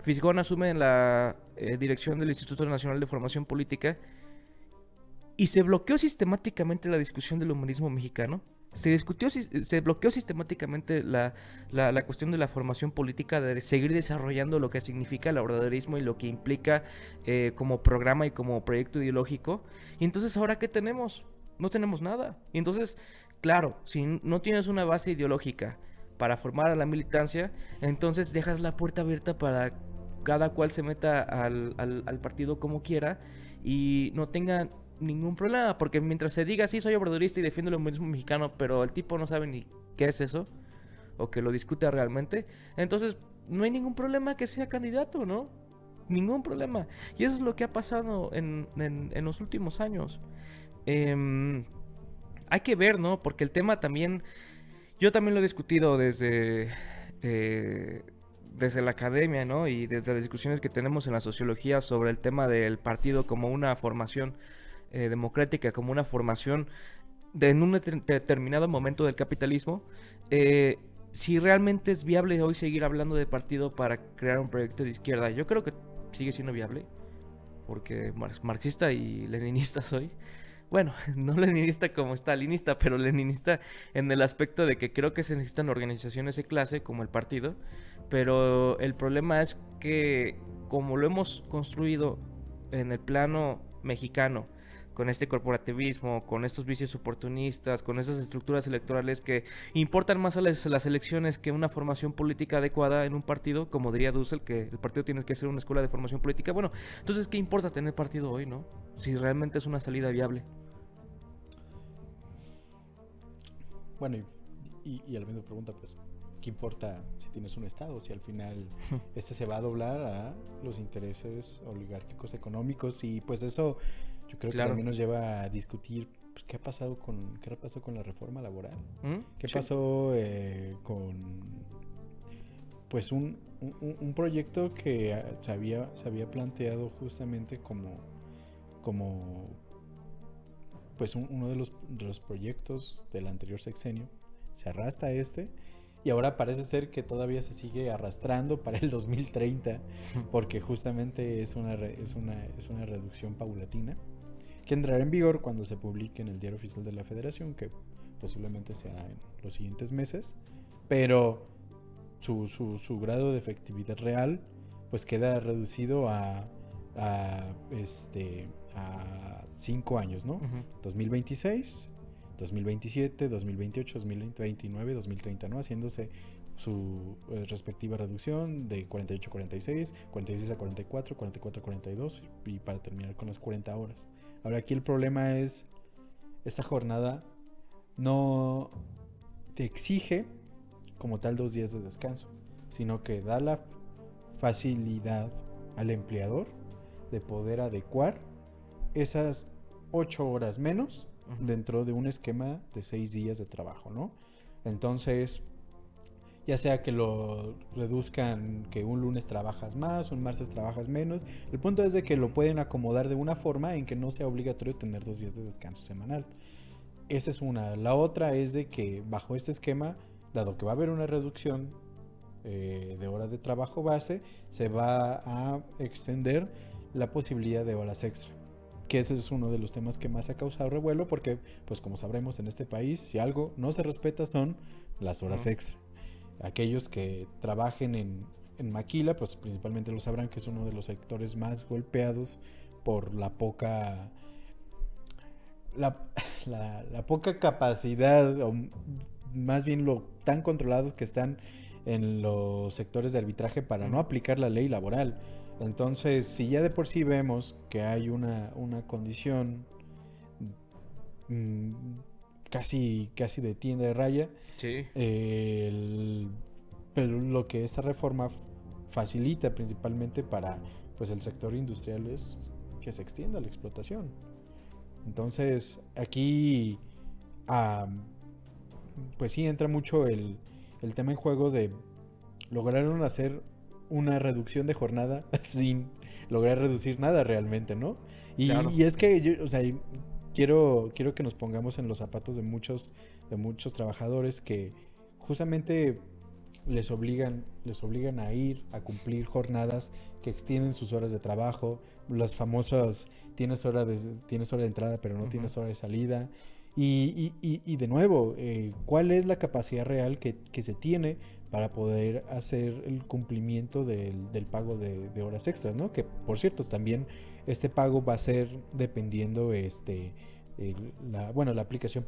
Fisgón asume en la dirección del Instituto Nacional de Formación Política y se bloqueó sistemáticamente la discusión del humanismo mexicano. Se bloqueó sistemáticamente la cuestión de la formación política, de seguir desarrollando lo que significa el obradorismo y lo que implica como programa y como proyecto ideológico. Y entonces, ¿ahora qué tenemos? No tenemos nada. Y entonces, claro, si no tienes una base ideológica para formar a la militancia, entonces dejas la puerta abierta para cada cual se meta al partido como quiera y no tenga ningún problema, porque mientras se diga sí soy obradorista y defiendo el humanismo mexicano, pero el tipo no sabe ni qué es eso o que lo discute realmente, entonces no hay ningún problema que sea candidato, ¿no? Ningún problema. Y eso es lo que ha pasado en los últimos años. Hay que ver, ¿no? Porque el tema también, yo también lo he discutido desde la academia, ¿no? Y desde las discusiones que tenemos en la sociología sobre el tema del partido como una formación democrática, como una formación en un determinado momento del capitalismo, si realmente es viable hoy seguir hablando de partido para crear un proyecto de izquierda. Yo creo que sigue siendo viable, porque marxista y leninista soy. Bueno, no leninista como stalinista, pero leninista en el aspecto de que creo que se necesitan organizaciones de clase como el partido, pero el problema es que como lo hemos construido en el plano mexicano, con este corporativismo, con estos vicios oportunistas, con esas estructuras electorales que importan más a las elecciones que una formación política adecuada en un partido, como diría Dussel, que el partido tiene que ser una escuela de formación política. Bueno, entonces, ¿qué importa tener partido hoy, no? Si realmente es una salida viable. Bueno, y a la misma pregunta, pues, ¿qué importa si tienes un Estado? Si al final este se va a doblar a los intereses oligárquicos económicos, y pues eso yo creo que Claro. también nos lleva a discutir, pues, qué ha pasado con la reforma laboral. ¿Qué Sí. pasó con pues un proyecto que se había planteado justamente como pues uno de los proyectos del anterior sexenio? Se arrastra y ahora parece ser que todavía se sigue arrastrando para el 2030, porque justamente es una reducción paulatina que entrará en vigor cuando se publique en el Diario Oficial de la Federación, que posiblemente sea en los siguientes meses, pero su grado de efectividad real pues queda reducido a 5 años, ¿no? Ujú. 2026, 2027, 2028, 2029, 2030, ¿no? Haciéndose su respectiva reducción de 48 a 46, 46 a 44, 44 a 42, y para terminar con las 40 horas. Ahora aquí el problema es, esta jornada no te exige como tal 2 días de descanso, sino que da la facilidad al empleador de poder adecuar esas 8 horas menos Ujú. dentro de un esquema de 6 días de trabajo, ¿no? Entonces, ya sea que lo reduzcan, que un lunes trabajas más, un martes trabajas menos, el punto es de que lo pueden acomodar de una forma en que no sea obligatorio tener 2 días de descanso semanal. Esa es una. La otra es de que bajo este esquema, dado que va a haber una reducción de horas de trabajo base, se va a extender la posibilidad de horas extra. Que ese es uno de los temas que más ha causado revuelo, porque, pues como sabremos en este país, si algo no se respeta son las horas Ujú. extra. Aquellos que trabajen en maquila, pues principalmente lo sabrán, que es uno de los sectores más golpeados por la poca la, la poca capacidad, o más bien lo tan controlados que están en los sectores de arbitraje para no Ujú. aplicar la ley laboral. Entonces, si ya de por sí vemos que hay una condición mmm, casi de tienda de raya, Sí. pero lo que esta reforma facilita principalmente para pues el sector industrial es que se extienda la explotación. Entonces, aquí, ah, pues sí, entra mucho el tema en juego de lograron hacer una reducción de jornada sin lograr reducir nada realmente, ¿no? Claro. Y es que, o sea, quiero que nos pongamos en los zapatos de muchos trabajadores que justamente les obligan a ir a cumplir jornadas que extienden sus horas de trabajo, las famosas tienes hora de entrada pero no Ujú. tienes hora de salida. Y de nuevo, ¿cuál es la capacidad real que se tiene para poder hacer el cumplimiento del pago de horas extras, ¿no? Que por cierto, también este pago va a ser dependiendo la aplicación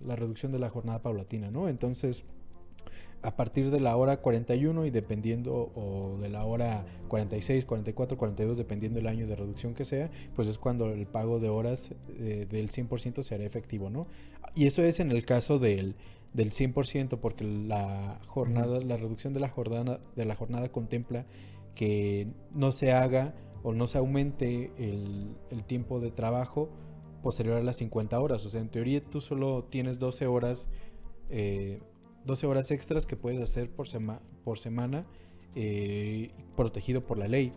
la reducción de la jornada paulatina, ¿no? Entonces, a partir de la hora 41 y dependiendo, o de la hora 46, 44, 42, dependiendo del año de reducción que sea, pues es cuando el pago de horas del 100% se hará efectivo, ¿no? Y eso es en el caso del 100%, porque Ujú. la reducción de la jornada contempla que no se haga o no se aumente el tiempo de trabajo posterior a las 50 horas. O sea, en teoría tú solo tienes eh, 12 horas extras que puedes hacer por semana, protegido por la ley.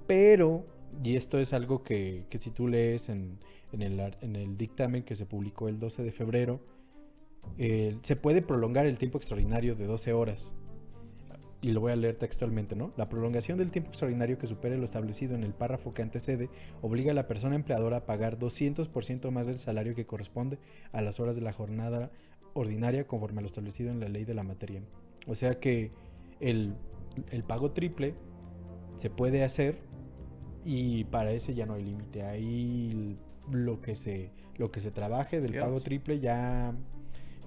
Pero, y esto es algo que si tú lees en el dictamen que se publicó el 12 de febrero, se puede prolongar el tiempo extraordinario de 12 horas. Y lo voy a leer textualmente, ¿no? La prolongación del tiempo extraordinario que supere lo establecido en el párrafo que antecede obliga a la persona empleadora a pagar 200% más del salario que corresponde a las horas de la jornada ordinaria conforme a lo establecido en la ley de la materia. O sea que el pago triple se puede hacer y para ese ya no hay límite. Ahí lo que se trabaje del pago triple ya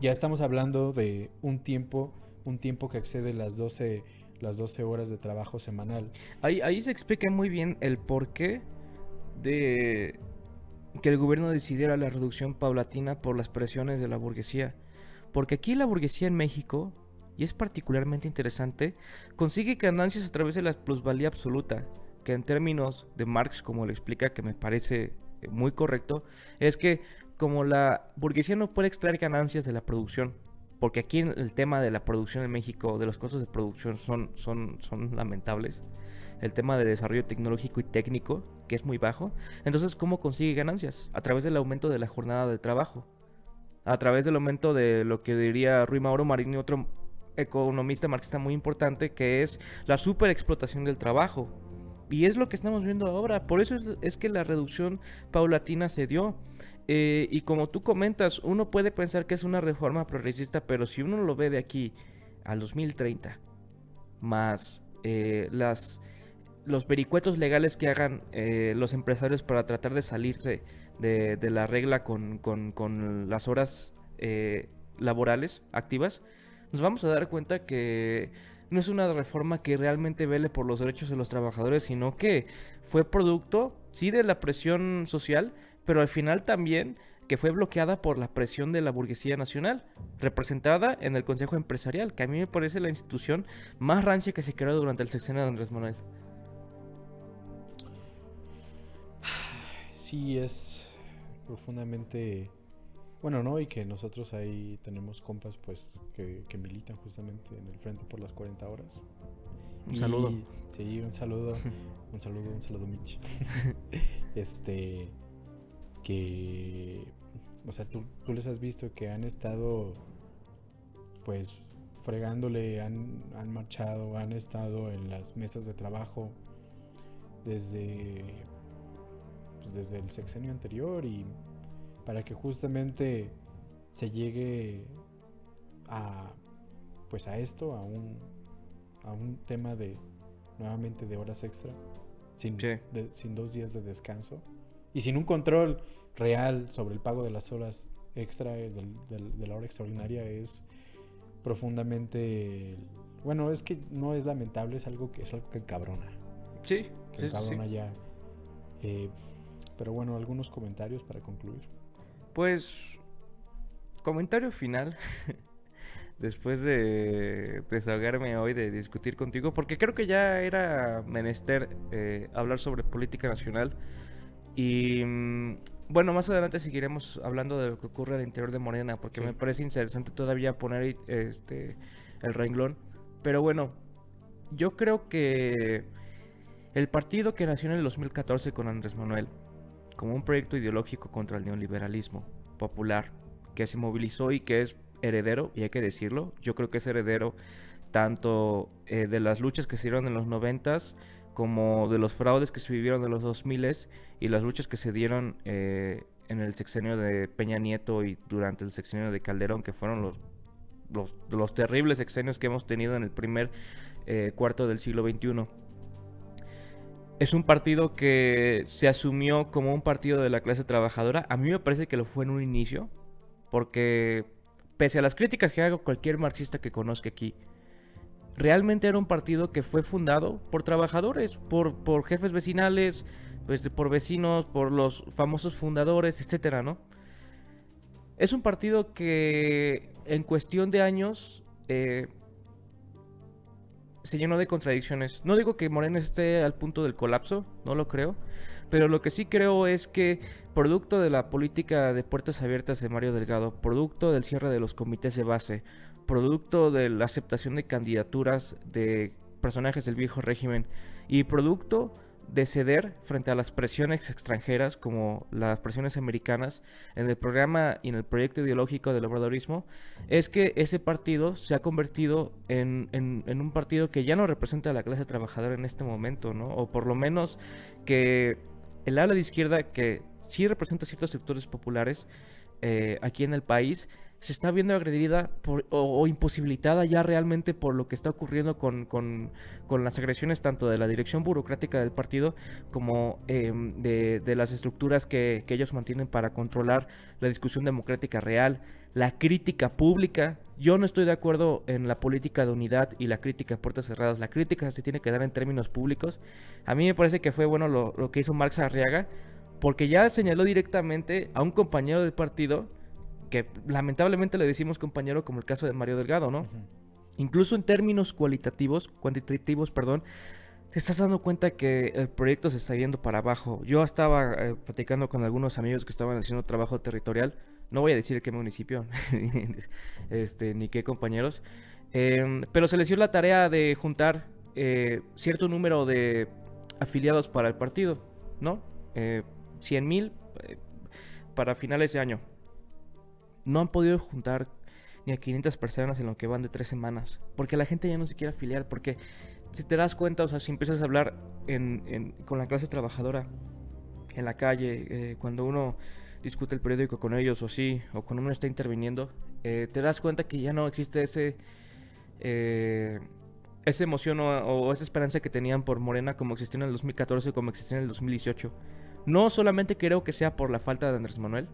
estamos hablando de un tiempo que excede las 12 horas de trabajo semanal. Ahí se explica muy bien el porqué de que el gobierno decidiera la reducción paulatina por las presiones de la burguesía. Porque aquí la burguesía en México, y es particularmente interesante, consigue ganancias a través de la plusvalía absoluta, que en términos de Marx, como lo explica, que me parece muy correcto, es que como la burguesía no puede extraer ganancias de la producción, porque aquí el tema de la producción en México, de los costos de producción son lamentables, el tema de desarrollo tecnológico y técnico, que es muy bajo, entonces ¿cómo consigue ganancias? A través del aumento de la jornada de trabajo, a través del aumento de lo que diría Rui Mauro Marini, otro economista marxista muy importante, que es la superexplotación del trabajo. Y es lo que estamos viendo ahora. Por eso es que la reducción paulatina se dio. Y como tú comentas, uno puede pensar que es una reforma progresista, pero si uno lo ve de aquí al 2030, más los vericuetos legales que hagan los empresarios para tratar de salirse de la regla con las horas laborales activas, nos vamos a dar cuenta que no es una reforma que realmente vele por los derechos de los trabajadores, sino que fue producto, sí, de la presión social, pero al final también que fue bloqueada por la presión de la burguesía nacional, representada en el Consejo Empresarial, que a mí me parece la institución más rancia que se creó durante el sexenio de Andrés Manuel. Sí, es profundamente... Bueno, ¿no? Y que nosotros ahí tenemos compas pues que militan justamente en el Frente por las 40 horas. Un saludo. Sí, un saludo, Mitch. Que, o sea, tú les has visto que han estado pues fregándole, han marchado, han estado en las mesas de trabajo desde el sexenio anterior, y para que justamente se llegue a esto, a un tema de nuevamente de horas extra, sin 2 días de descanso y sin un control real sobre el pago de las horas extra de la hora extraordinaria. Es profundamente, bueno, es que no es lamentable, es algo que encabrona. Sí, que encabrona ya. Pero bueno, algunos comentarios para concluir. Pues, comentario final, después de desahogarme hoy, de discutir contigo, porque creo que ya era menester hablar sobre política nacional. Y bueno, más adelante seguiremos hablando de lo que ocurre al interior de Morena, porque me parece interesante todavía poner el renglón. Pero bueno, yo creo que el partido que nació en el 2014 con Andrés Manuel, como un proyecto ideológico contra el neoliberalismo popular, que se movilizó y que es heredero, y hay que decirlo, yo creo que es heredero tanto de las luchas que se dieron en los 90s, como de los fraudes que se vivieron en los 2000s y las luchas que se dieron en el sexenio de Peña Nieto y durante el sexenio de Calderón, que fueron los terribles sexenios que hemos tenido en el primer cuarto del siglo XXI. Es un partido que se asumió como un partido de la clase trabajadora. A mí me parece que lo fue en un inicio, porque pese a las críticas que haga cualquier marxista que conozca aquí, realmente era un partido que fue fundado por trabajadores, por jefes vecinales, pues, por vecinos, por los famosos fundadores, etcétera, ¿no? Es un partido que en cuestión de años se llenó de contradicciones. No digo que Morena esté al punto del colapso, no lo creo, pero lo que sí creo es que producto de la política de puertas abiertas de Mario Delgado, producto del cierre de los comités de base, producto de la aceptación de candidaturas de personajes del viejo régimen y producto de ceder frente a las presiones extranjeras, como las presiones americanas, en el programa y en el proyecto ideológico del obradorismo, es que ese partido se ha convertido en un partido que ya no representa a la clase trabajadora en este momento, ¿no? O por lo menos que el ala de izquierda, que sí representa ciertos sectores populares aquí en el país, se está viendo agredida o imposibilitada ya realmente por lo que está ocurriendo con las agresiones tanto de la dirección burocrática del partido como de las estructuras que ellos mantienen para controlar la discusión democrática real, la crítica pública. Yo no estoy de acuerdo en la política de unidad y la crítica a puertas cerradas. La crítica se tiene que dar en términos públicos. A mí me parece que fue bueno lo que hizo Marx Arriaga, porque ya señaló directamente a un compañero del partido, que lamentablemente le decimos compañero, como el caso de Mario Delgado, ¿no? Ujú. Incluso en términos cuantitativos, perdón, te estás dando cuenta que el proyecto se está yendo para abajo. Yo estaba platicando con algunos amigos que estaban haciendo trabajo territorial, no voy a decir qué municipio, ni qué compañeros, pero se les dio la tarea de juntar cierto número de afiliados para el partido, ¿no? 100,000 para finales de año. No han podido juntar ni a 500 personas en lo que van de 3 semanas, porque la gente ya no se quiere afiliar, porque si te das cuenta, o sea, si empiezas a hablar con la clase trabajadora en la calle, cuando uno discute el periódico con ellos o sí, o cuando uno está interviniendo, te das cuenta que ya no existe esa emoción o esa esperanza que tenían por Morena como existía en el 2014 o como existía en el 2018. No solamente creo que sea por la falta de Andrés Manuel,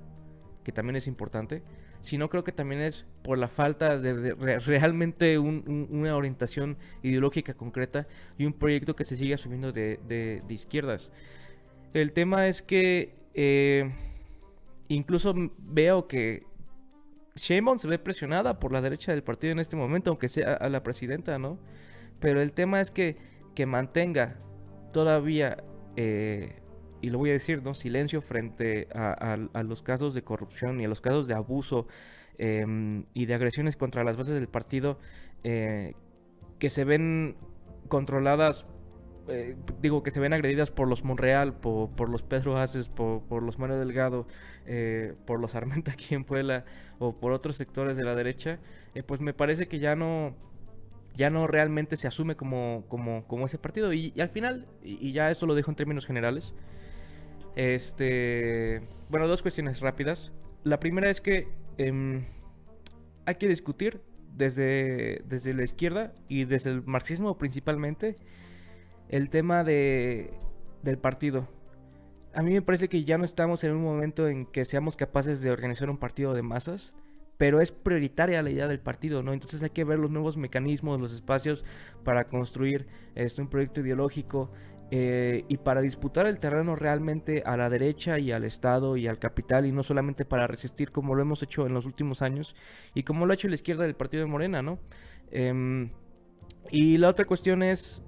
que también es importante, sino creo que también es por la falta de realmente una orientación ideológica concreta y un proyecto que se sigue asumiendo de izquierdas. El tema es que incluso veo que Sheinbaum se ve presionada por la derecha del partido en este momento, aunque sea a la presidenta, ¿no? Pero el tema es que mantenga todavía y lo voy a decir, ¿no? Silencio frente a los casos de corrupción y a los casos de abuso y de agresiones contra las bases del partido que se ven controladas, que se ven agredidas por los Monreal, por los Pedro Aces, por los Mario Delgado, por los Armenta aquí en Puebla o por otros sectores de la derecha, pues me parece que ya no realmente se asume como ese partido y al final, y ya esto lo dejo en términos generales, bueno, dos cuestiones rápidas. La primera es que hay que discutir desde la izquierda y desde el marxismo principalmente el tema del partido. A mí me parece que ya no estamos en un momento en que seamos capaces de organizar un partido de masas, pero es prioritaria la idea del partido, ¿no? Entonces hay que ver los nuevos mecanismos, los espacios para construir un proyecto ideológico y para disputar el terreno realmente a la derecha y al Estado y al capital, y no solamente para resistir como lo hemos hecho en los últimos años y como lo ha hecho la izquierda del partido de Morena, ¿no? Y la otra cuestión es,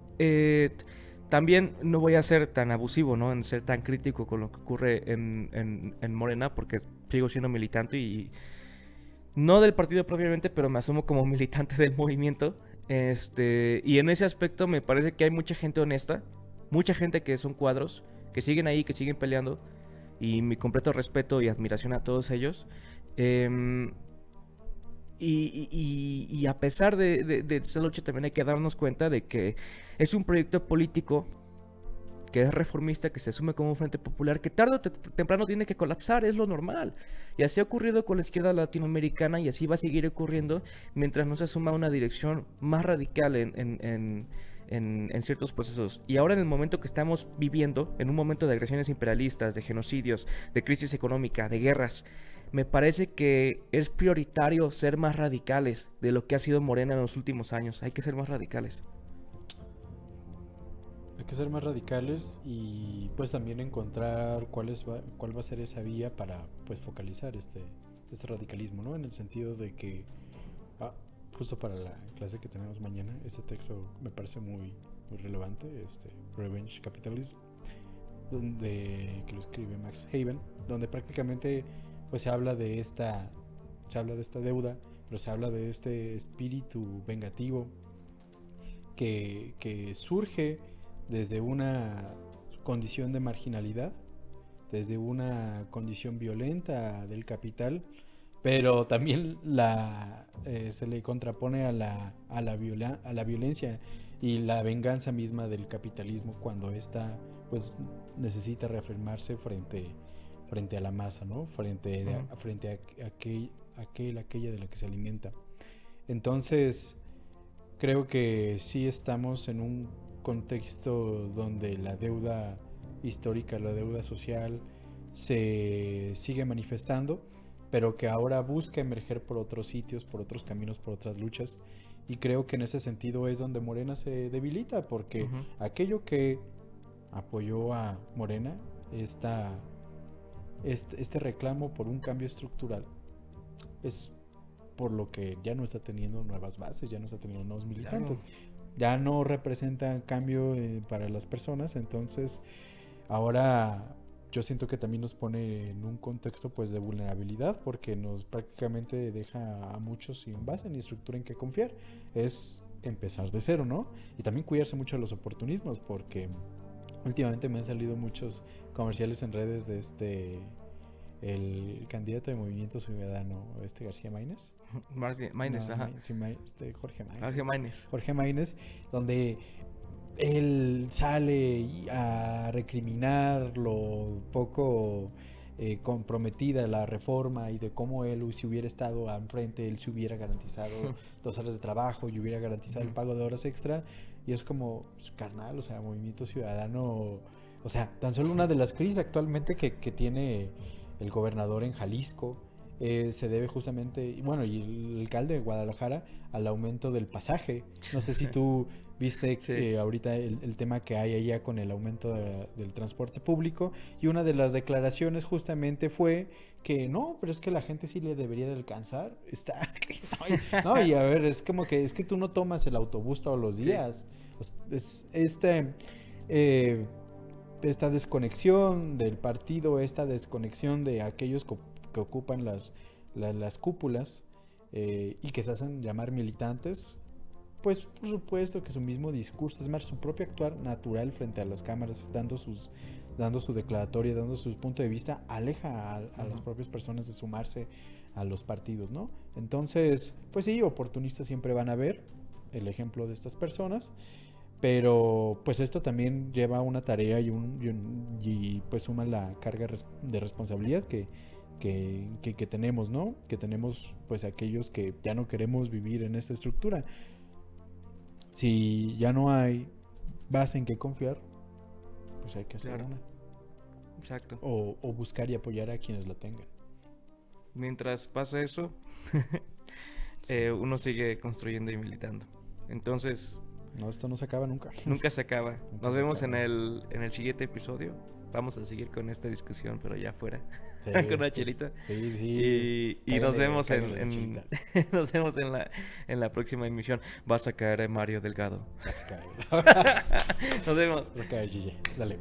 también no voy a ser tan abusivo, ¿no? En ser tan crítico con lo que ocurre en Morena, porque sigo siendo militante y no del partido propiamente, pero me asumo como militante del movimiento. Y en ese aspecto me parece que hay mucha gente honesta, mucha gente que son cuadros, que siguen ahí, que siguen peleando, y mi completo respeto y admiración a todos ellos. Y a pesar de esa lucha también hay que darnos cuenta de que es un proyecto político que es reformista, que se asume como un frente popular, que tarde o temprano tiene que colapsar, es lo normal. Y así ha ocurrido con la izquierda latinoamericana y así va a seguir ocurriendo mientras no se asuma una dirección más radical en ciertos procesos. Y ahora en el momento que estamos viviendo, en un momento de agresiones imperialistas, de genocidios, de crisis económica, de guerras, me parece que es prioritario ser más radicales de lo que ha sido Morena en los últimos años. Hay que ser más radicales. Hay que ser más radicales y pues también encontrar cuál va a ser esa vía para pues focalizar este radicalismo, ¿no? En el sentido de que justo para la clase que tenemos mañana, este texto me parece muy relevante, Revenge Capitalism, que lo escribe Max Haven, donde prácticamente pues se habla de esta deuda, pero se habla de este espíritu vengativo que surge desde una condición de marginalidad, desde una condición violenta del capital, pero también se le contrapone a la violencia y la venganza misma del capitalismo cuando ésta pues necesita reafirmarse frente a la masa, ¿no? Frente a aquella de la que se alimenta. Entonces, creo que sí estamos en un contexto donde la deuda histórica, la deuda social se sigue manifestando, pero que ahora busca emerger por otros sitios, por otros caminos, por otras luchas. Y creo que en ese sentido es donde Morena se debilita, porque aquello que apoyó a Morena, este reclamo por un cambio estructural, es por lo que ya no está teniendo nuevas bases, ya no está teniendo nuevos militantes, ya no representan cambio para las personas. Entonces ahora yo siento que también nos pone en un contexto pues de vulnerabilidad, porque nos prácticamente deja a muchos sin base ni estructura en que confiar. Es empezar de cero, ¿no? Y también cuidarse mucho de los oportunismos, porque últimamente me han salido muchos comerciales en redes de el candidato de Movimiento Ciudadano, García Maínez. Maínez, no, ajá. Jorge Maínez, donde él sale a recriminar lo poco comprometida la reforma y de cómo él, si hubiera estado enfrente, él se hubiera garantizado 2 horas de trabajo y hubiera garantizado el pago de horas extra. Y es como, pues, carnal, o sea, Movimiento Ciudadano, o sea, tan solo una de las crisis actualmente que tiene el gobernador en Jalisco se debe justamente, bueno, y el alcalde de Guadalajara, al aumento del pasaje. No sé si tú viste ahorita el tema que hay allá con el aumento del transporte público, y una de las declaraciones justamente fue que no, pero es que la gente sí le debería de alcanzar. No, y a ver, es como que es que tú no tomas el autobús todos los días. Es esta desconexión del partido, esta desconexión de aquellos que ocupan las cúpulas y que se hacen llamar militantes, pues por supuesto que su mismo discurso, es más, su propio actuar natural frente a las cámaras, dando su declaratoria, dando su punto de vista, aleja a las propias personas de sumarse a los partidos, ¿no? Entonces, pues sí, oportunistas siempre van a ver el ejemplo de estas personas, pero pues esto también lleva una tarea y pues suma la carga de responsabilidad que tenemos, ¿no? Que tenemos pues aquellos que ya no queremos vivir en esta estructura. Si ya no hay base en que confiar, pues hay que hacer una. Exacto. O buscar y apoyar a quienes la tengan. Mientras pasa eso, uno sigue construyendo y militando. Entonces... no, esto no se acaba nunca. Nunca se acaba. Nos vemos en el siguiente episodio. Vamos a seguir con esta discusión, pero ya afuera. Sí, con una chelita. Sí. Y nos vemos nos vemos en la próxima emisión. Vas a caer Mario Delgado. Vas a caer. Nos vemos. Vas a caer, Gigi. Dale.